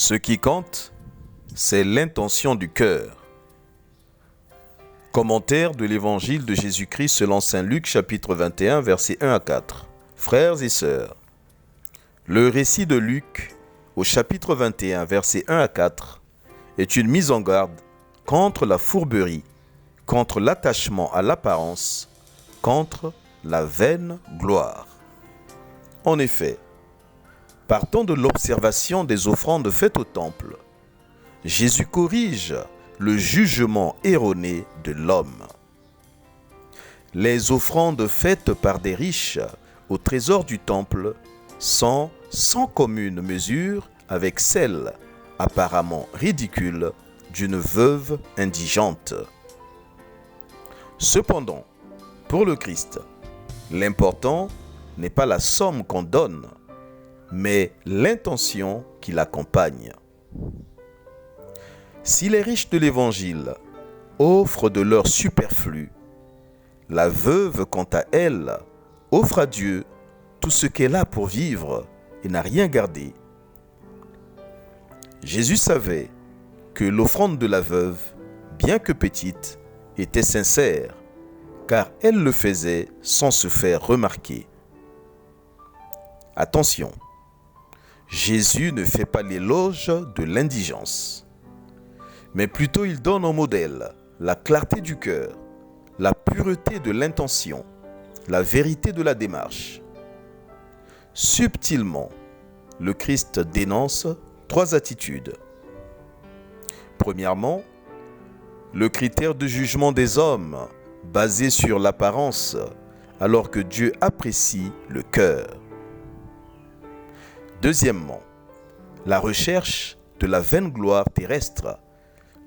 Ce qui compte, c'est l'intention du cœur. Commentaire de l'évangile de Jésus-Christ selon saint Luc chapitre 21 versets 1 à 4. Frères et sœurs, le récit de Luc au chapitre 21 versets 1 à 4 est une mise en garde contre la fourberie, contre l'attachement à l'apparence, contre la vaine gloire. En effet, partant de l'observation des offrandes faites au temple, Jésus corrige le jugement erroné de l'homme. Les offrandes faites par des riches au trésor du temple sont sans commune mesure avec celles, apparemment ridicules, d'une veuve indigente. Cependant, pour le Christ, l'important n'est pas la somme qu'on donne, mais l'intention qui l'accompagne. Si les riches de l'Évangile offrent de leur superflu, la veuve, quant à elle, offre à Dieu tout ce qu'elle a pour vivre et n'a rien gardé. Jésus savait que l'offrande de la veuve, bien que petite, était sincère, car elle le faisait sans se faire remarquer. Attention, Jésus ne fait pas l'éloge de l'indigence, mais plutôt il donne en modèle la clarté du cœur, la pureté de l'intention, la vérité de la démarche. Subtilement, le Christ dénonce 3 attitudes. Premièrement, le critère de jugement des hommes basé sur l'apparence, alors que Dieu apprécie le cœur. Deuxièmement, la recherche de la vaine gloire terrestre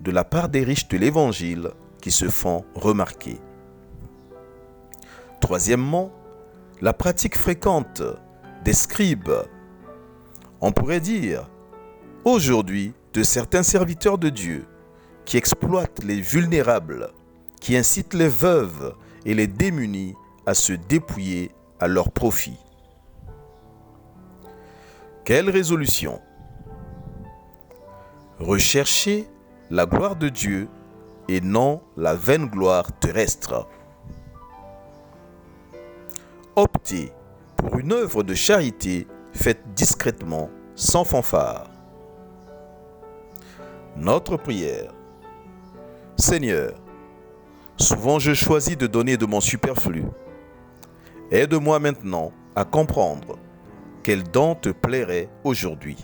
de la part des riches de l'Évangile qui se font remarquer. Troisièmement, la pratique fréquente des scribes, on pourrait dire aujourd'hui de certains serviteurs de Dieu qui exploitent les vulnérables, qui incitent les veuves et les démunis à se dépouiller à leur profit. Quelle résolution? Rechercher la gloire de Dieu et non la vaine gloire terrestre. Optez pour une œuvre de charité faite discrètement, sans fanfare. Notre prière. Seigneur, souvent je choisis de donner de mon superflu. Aide-moi maintenant à comprendre quel don te plairait aujourd'hui.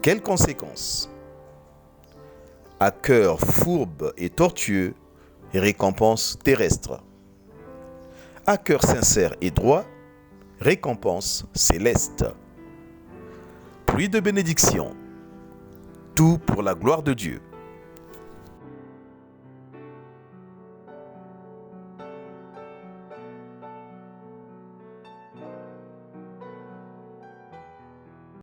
Quelles conséquences? À cœur fourbe et tortueux, récompense terrestre. À cœur sincère et droit, récompense céleste. Pluie de bénédictions, tout pour la gloire de Dieu.